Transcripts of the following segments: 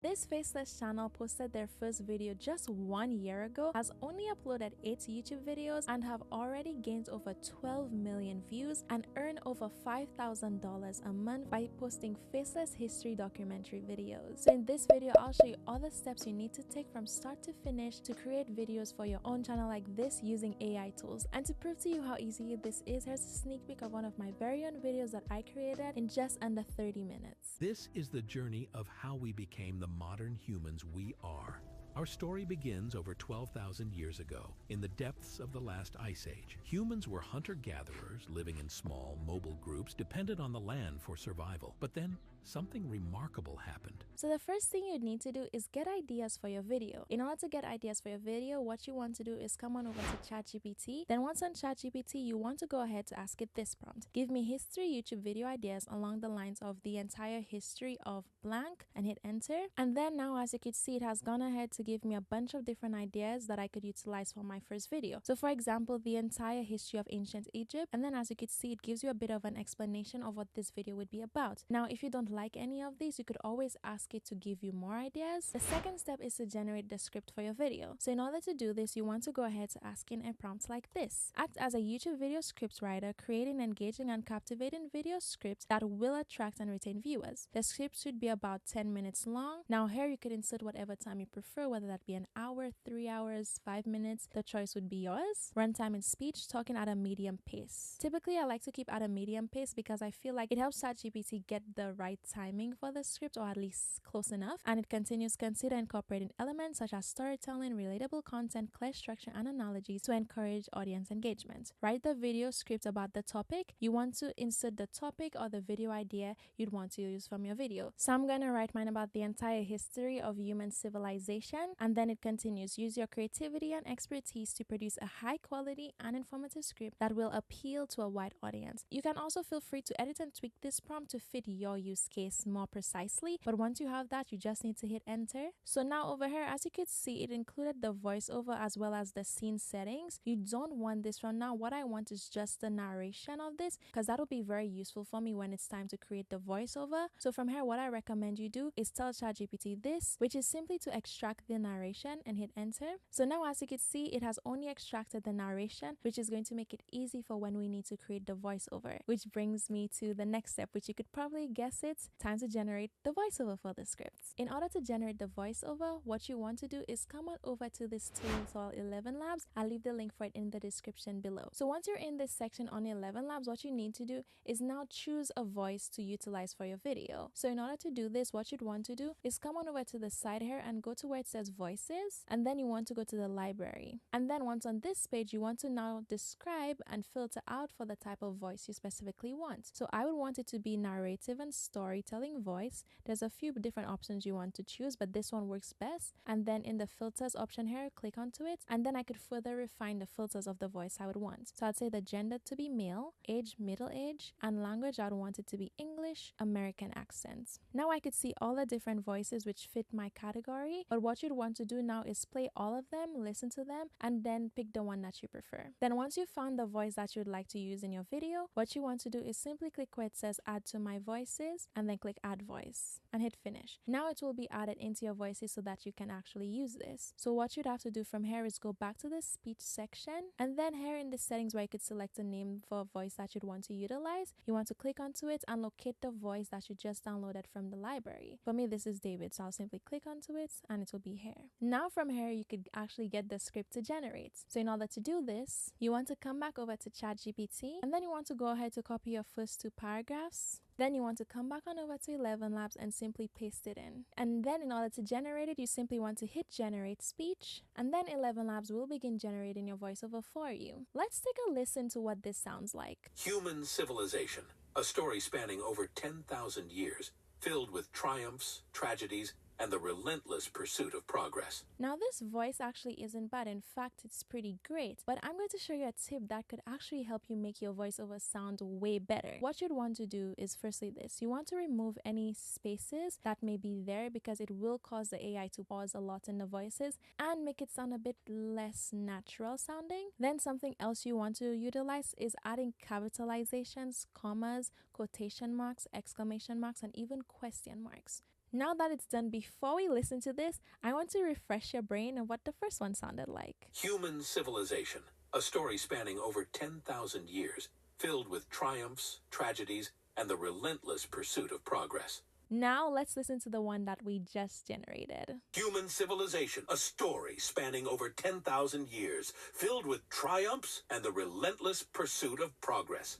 This faceless channel posted their first video just 1 year ago, has only uploaded 8 YouTube videos, and have already gained over 12 million views and earned over $5,000 a month by posting faceless history documentary videos. So in this video, I'll show you all the steps you need to take from start to finish to create videos for your own channel like this using AI tools. And to prove to you how easy this is, here's a sneak peek of one of my very own videos that I created in just under 30 minutes. This is the journey of how we became the modern humans we are. Our story begins over 12,000 years ago, in the depths of the last ice age. Humans were hunter-gatherers living in small, mobile groups dependent on the land for survival. But then, something remarkable happened. So the first thing you need to do is get ideas for your video. In order to get ideas for your video, what you want to do is come on over to ChatGPT. Then once on ChatGPT, you want to go ahead to ask it this prompt. Give me history YouTube video ideas along the lines of the entire history of blank, and hit enter. And then now, as you can see, it has gone ahead to give me a bunch of different ideas that I could utilize for my first video. So for example, the entire history of ancient Egypt. And then as you can see, it gives you a bit of an explanation of what this video would be about. Now, if you don't like any of these, you could always ask it to give you more ideas. The second step is to generate the script for your video. So in order to do this, you want to go ahead to ask in a prompt like this. Act as a YouTube video script writer, creating engaging and captivating video scripts that will attract and retain viewers. The script should be about 10 minutes long. Now here you could insert whatever time you prefer, whether that be an hour, 3 hours, 5 minutes. The choice would be yours. Runtime and speech, talking at a medium pace. Typically, I like to keep at a medium pace because I feel like it helps ChatGPT get the right timing for the script, or at least close enough. And it continues, consider incorporating elements such as storytelling, relatable content, clear structure, and analogies to encourage audience engagement. Write the video script about the topic. You want to insert the topic or the video idea you'd want to use from your video. So I'm going to write mine about the entire history of human civilization. And then it continues, use your creativity and expertise to produce a high quality and informative script that will appeal to a wide audience. You can also feel free to edit and tweak this prompt to fit your use case more precisely. But once you have that, you just need to hit enter. So now over here, as you could see, it included the voiceover as well as the scene settings. You don't want this from now. What I want is just the narration of this, because that'll be very useful for me when it's time to create the voiceover. So from here, what I recommend you do is tell ChatGPT this, which is simply to extract the narration, and hit enter. So now as you can see, it has only extracted the narration, which is going to make it easy for when we need to create the voiceover. Which brings me to the next step, which you could probably guess it, time to generate the voiceover for the script. In order to generate the voiceover, what you want to do is come on over to this tool called 11 Labs. I'll leave the link for it in the description below. So once you're in this section on 11 Labs, what you need to do is now choose a voice to utilize for your video. So in order to do this, what you'd want to do is come on over to the side here and go to where it says voices, and then you want to go to the library. And then once on this page, you want to now describe and filter out for the type of voice you specifically want. So I would want it to be narrative and storytelling voice. There's a few different options you want to choose, but this one works best. And then in the filters option here, click onto it, and then I could further refine the filters of the voice I would want. So I'd say the gender to be male, age middle age, and language I'd want it to be English, American accents. Now I could see all the different voices which fit my category, but what you'd want to do now is play all of them, listen to them, and then pick the one that you prefer. Then once you found the voice that you'd like to use in your video, what you want to do is simply click where it says add to my voices, and then click add voice and hit finish. Now it will be added into your voices so that you can actually use this. So what you'd have to do from here is go back to the speech section, and then here in the settings where you could select a name for a voice that you'd want to utilize, you want to click onto it and locate the voice that you just downloaded from the library. For me, this is David, so I'll simply click onto it and it will be here. Now from here, you could actually get the script to generate. So in order to do this, you want to come back over to ChatGPT, and then you want to go ahead to copy your first 2 paragraphs. Then you want to come back on over to 11 Labs and simply paste it in. And then in order to generate it, you simply want to hit generate speech, and then 11 Labs will begin generating your voiceover for you. Let's take a listen to what this sounds like. Human civilization, a story spanning over 10,000 years, filled with triumphs, tragedies, and the relentless pursuit of progress. Now this voice actually isn't bad. In fact, it's pretty great. But I'm going to show you a tip that could actually help you make your voiceover sound way better. What you'd want to do is firstly this. You want to remove any spaces that may be there, because it will cause the AI to pause a lot in the voices and make it sound a bit less natural sounding. Then something else you want to utilize is adding capitalizations, commas, quotation marks, exclamation marks, and even question marks. Now that it's done, before we listen to this, I want to refresh your brain of what the first one sounded like. Human civilization, a story spanning over 10,000 years, filled with triumphs, tragedies, and the relentless pursuit of progress. Now let's listen to the one that we just generated. Human civilization, a story spanning over 10,000 years, filled with triumphs and the relentless pursuit of progress.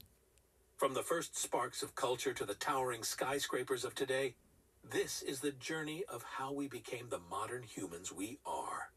From the first sparks of culture to the towering skyscrapers of today, this is the journey of how we became the modern humans we are.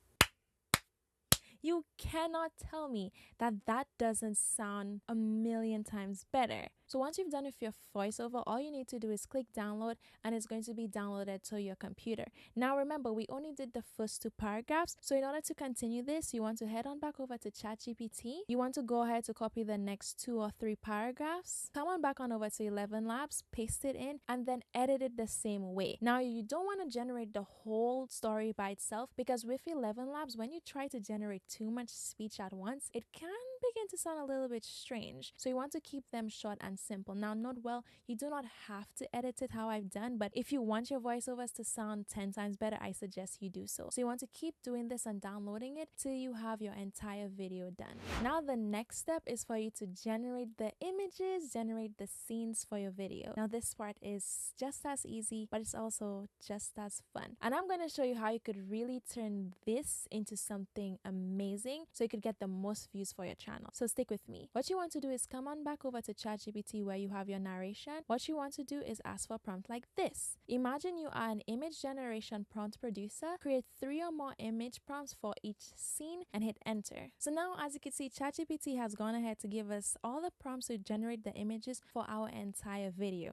You cannot tell me that that doesn't sound a million times better. So once you've done with your voiceover, all you need to do is click download and it's going to be downloaded to your computer. Now remember, we only did the first 2 paragraphs. So in order to continue this, you want to head on back over to ChatGPT. You want to go ahead to copy the next 2 or 3 paragraphs. Come on back on over to 11 Labs, paste it in, and then edit it the same way. Now you don't want to generate the whole story by itself, because with 11 Labs, when you try to generate too much speech at once, it can begin to sound a little bit strange. So you want to keep them short and simple. Now, note well, you do not have to edit it how I've done, but if you want your voiceovers to sound 10 times better, I suggest you do so. So you want to keep doing this and downloading it till you have your entire video done. Now the next step is for you to generate the images, generate the scenes for your video. Now this part is just as easy, but it's also just as fun. And I'm going to show you how you could really turn this into something amazing so you could get the most views for your channel. So stick with me. What you want to do is come on back over to ChatGPT where you have your narration. What you want to do is ask for a prompt like this. Imagine you are an image generation prompt producer. Create 3 or more image prompts for each scene and hit enter. So now, as you can see, ChatGPT has gone ahead to give us all the prompts to generate the images for our entire video.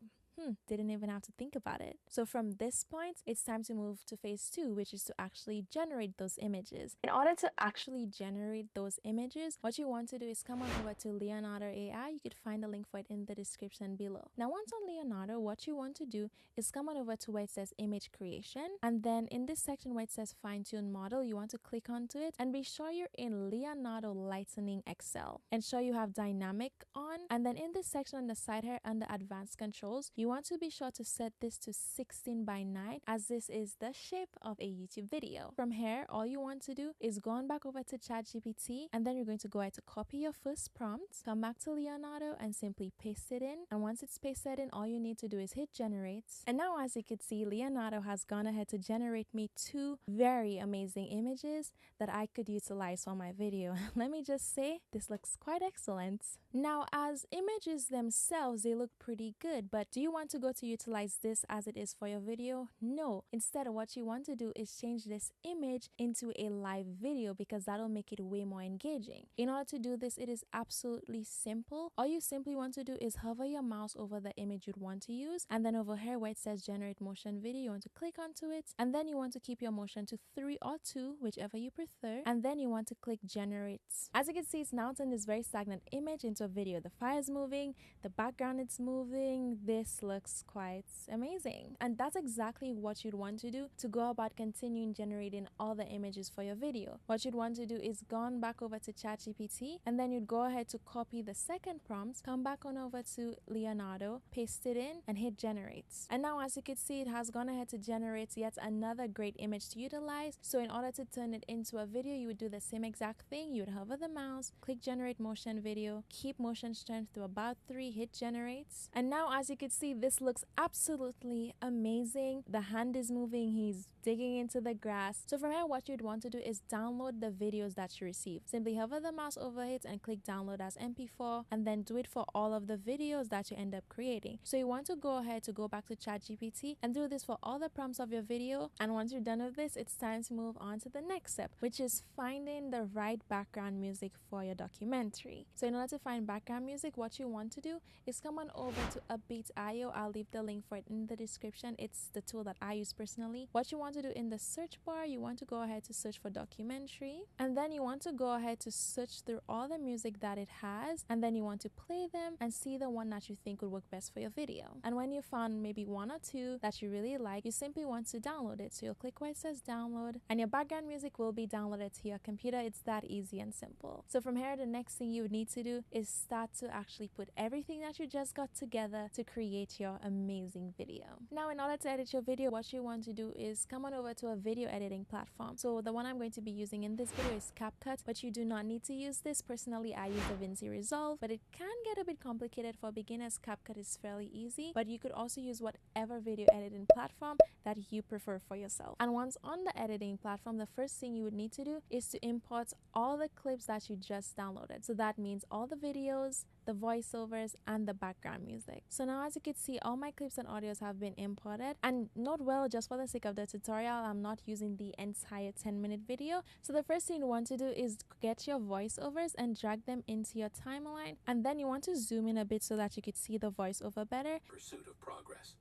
Didn't even have to think about it. So from this point, it's time to move to phase 2, which is to actually generate those images. In order to actually generate those images, what you want to do is come on over to Leonardo AI. You could find a link for it in the description below. Now, once on Leonardo, what you want to do is come on over to where it says image creation. And then in this section where it says fine tune model, you want to click onto it and be sure you're in Leonardo Lightning XL. Ensure you have dynamic on. And then in this section on the side here under advanced controls, you want to be sure to set this to 16:9 as this is the shape of a YouTube video. From here, all you want to do is go on back over to ChatGPT and then you're going to go ahead to copy your first prompt, come back to Leonardo and simply paste it in. And once it's pasted in, all you need to do is hit generate. And now, as you can see, Leonardo has gone ahead to generate me 2 very amazing images that I could utilize for my video. Let me just say, this looks quite excellent. Now, as images themselves, they look pretty good, but do you want to go to utilize this as it is for your video? No. Instead, what you want to do is change this image into a live video because that'll make it way more engaging. In order to do this, it is absolutely simple. All you simply want to do is hover your mouse over the image you'd want to use, and then over here where it says generate motion video, you want to click onto it, and then you want to keep your motion to 3 or 2, whichever you prefer, and then you want to click generate. As you can see, it's now turned this very stagnant image into a video. The fire is moving, the background is moving. This looks quite amazing, and that's exactly what you'd want to do to go about continuing generating all the images for your video. What you'd want to do is go on back over to ChatGPT and then you'd go ahead to copy the second prompt, come back on over to Leonardo, paste it in and hit generate. And now, as you can see, it has gone ahead to generate yet another great image to utilize. So in order to turn it into a video, you would do the same exact thing. You would hover the mouse, click generate motion video, keep motion strength to about 3, hit generate. And now, as you can see, this looks absolutely amazing. The hand is moving, he's digging into the grass. So from here, what you'd want to do is download the videos that you receive. Simply hover the mouse over it and click download as MP4, and then do it for all of the videos that you end up creating. So you want to go ahead to go back to ChatGPT and do this for all the prompts of your video. And once you're done with this, it's time to move on to the next step, which is finding the right background music for your documentary. So in order to find background music, what you want to do is come on over to Upbeat.io. I'll leave the link for it in the description. It's the tool that I use personally. What you want to do in the search bar, you want to go ahead to search for documentary, and then you want to go ahead to search through all the music that it has, and then you want to play them and see the one that you think would work best for your video. And when you found maybe 1 or 2 that you really like, you simply want to download it. So you'll click where it says download and your background music will be downloaded to your computer. It's that easy and simple. So from here, the next thing you would need to do is start to actually put everything that you just got together to create your amazing video. Now, in order to edit your video, what you want to do is come on over to a video editing platform. So the one I'm going to be using in this video is CapCut, but you do not need to use this. Personally, I use DaVinci Resolve, but it can get a bit complicated for beginners. CapCut is fairly easy, but you could also use whatever video editing platform that you prefer for yourself. And once on the editing platform, the first thing you would need to do is to import all the clips that you just downloaded. So that means all the videos, the voiceovers, and the background music. So now, as you can see, all my clips and audios have been imported. And note well, just for the sake of the tutorial, I'm not using the entire 10-minute video. So the first thing you want to do is get your voiceovers and drag them into your timeline. And then you want to zoom in a bit so that you could see the voiceover better. Pursuit of progress.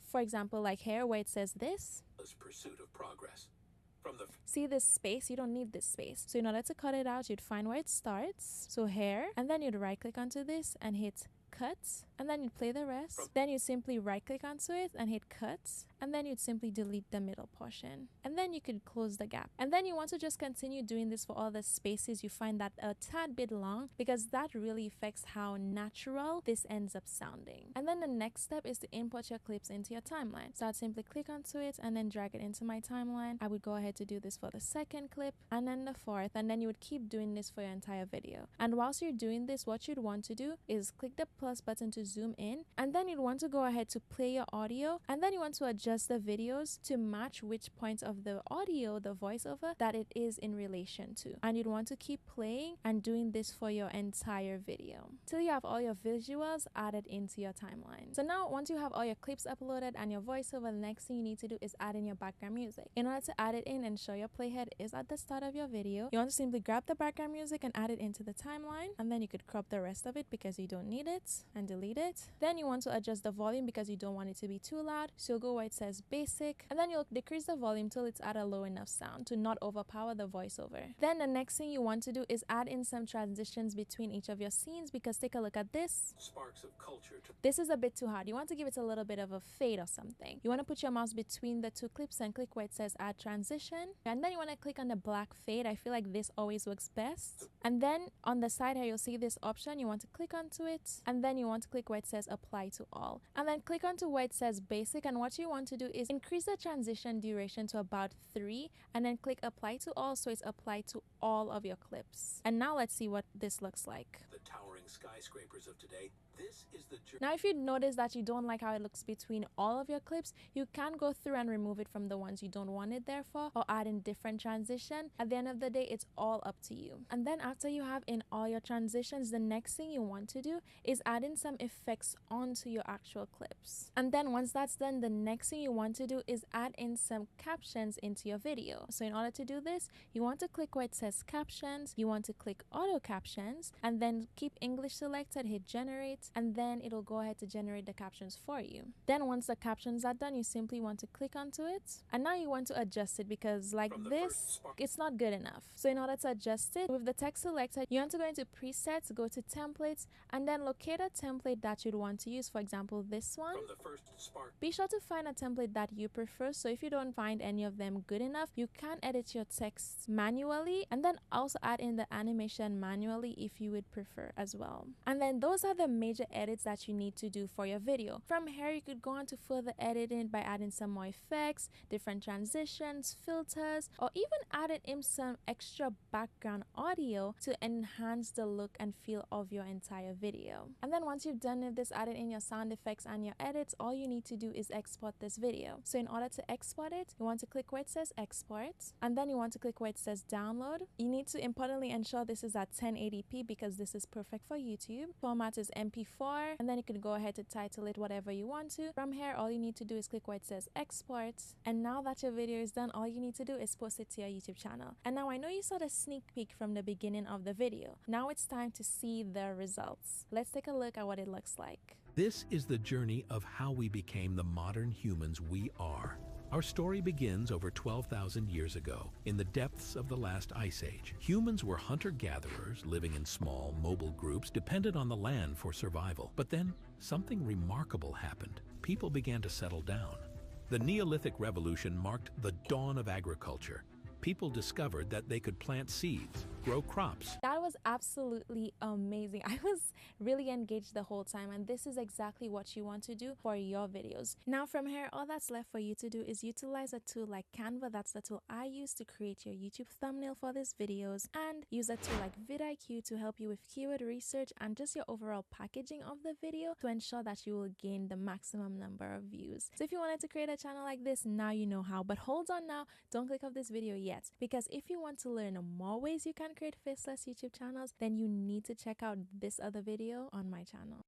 For example, like here where it says this. Pursuit of progress. See this space? You don't need this space. So in order to cut it out, you'd find where it starts. So here, and then you'd right click onto this and hit cut, and then you'd play the rest. Then you simply right click onto it and hit cut, and then you'd simply delete the middle portion, and then you could close the gap. And then you want to just continue doing this for all the spaces you find that a tad bit long, because that really affects how natural this ends up sounding. And then the next step is to import your clips into your timeline. So I'd simply click onto it and then drag it into my timeline. I would go ahead to do this for the second clip and then the fourth, and then you would keep doing this for your entire video. And whilst you're doing this, what you'd want to do is click the plus button to zoom in, and then you'd want to go ahead to play your audio, and then you want to adjust the videos to match which points of the audio, the voiceover, that it is in relation to. And you'd want to keep playing and doing this for your entire video till you have all your visuals added into your timeline. So now, once you have all your clips uploaded and your voiceover, the next thing you need to do is add in your background music. In order to add it in, ensure your playhead is at the start of your video. You want to simply grab the background music and add it into the timeline, and then you could crop the rest of it because you don't need it, and delete it. Then you want to adjust the volume because you don't want it to be too loud. So you'll go where it says basic, and then you'll decrease the volume till it's at a low enough sound to not overpower the voiceover. Then the next thing you want to do is add in some transitions between each of your scenes, because take a look at this. Sparks of culture. This is a bit too hard. You want to give it a little bit of a fade or something. You want to put your mouse between the two clips and click where it says add transition, and then you want to click on the black fade. I feel like this always works best. And then on the side here, you'll see this option. You want to click onto it, and then you want to click where it says apply to all, and then click onto where it says basic. And what you want to do is increase the transition duration to about 3, and then click apply to all, so it's applied to all of your clips. And now let's see what this looks like. The towering skyscrapers of today. This is the Now, if you notice that you don't like how it looks between all of your clips, you can go through and remove it from the ones you don't want it there for, or add in different transition. At the end of the day, it's all up to you. And then after you have in all your transitions, the next thing you want to do is add in some effects onto your actual clips. And then once that's done, the next thing you want to do is add in some captions into your video. So in order to do this, you want to click where it says captions, you want to click auto captions, and then keep English selected, hit generate, and then it'll go ahead to generate the captions for you. Then once the captions are done, you simply want to click onto it, and now you want to adjust it, because like this, it's not good enough. So in order to adjust it, with the text selected, you want to go into presets, go to templates, and then locate a template that you'd want to use. For example, this one. Be sure to find a template that you prefer. So if you don't find any of them good enough, you can edit your text manually, and then also add in the animation manually if you would prefer as well. And then those are the major edits that you need to do for your video. From here, you could go on to further editing by adding some more effects, different transitions, filters, or even adding in some extra background audio to enhance the look and feel of your entire video. And then once you've done this, added in your sound effects and your edits, all you need to do is export this video. So in order to export it, you want to click where it says export, and then you want to click where it says download. You need to importantly ensure this is at 1080p because this is perfect for YouTube. Format is MP4, and then you can go ahead to title it whatever you want to. From here, all you need to do is click where it says export, and now that your video is done, all you need to do is post it to your YouTube channel. And now I know you saw the sneak peek from the beginning of the video. Now it's time to see the results. Let's take a look at what it looks like. This is the journey of how we became the modern humans we are. Our story begins over 12,000 years ago, in the depths of the last ice age. Humans were hunter-gatherers living in small, mobile groups dependent on the land for survival. But then, something remarkable happened. People began to settle down. The Neolithic Revolution marked the dawn of agriculture. People discovered that they could plant seeds, grow crops. That was absolutely amazing. I was really engaged the whole time, and this is exactly what you want to do for your videos. Now from here, all that's left for you to do is utilize a tool like Canva. That's the tool I use to create your YouTube thumbnail for these videos, and use a tool like vidIQ to help you with keyword research and just your overall packaging of the video to ensure that you will gain the maximum number of views. So if you wanted to create a channel like this, now you know how. But hold on now, don't click off this video yet, because if you want to learn more ways you can create faceless YouTube channels, then you need to check out this other video on my channel.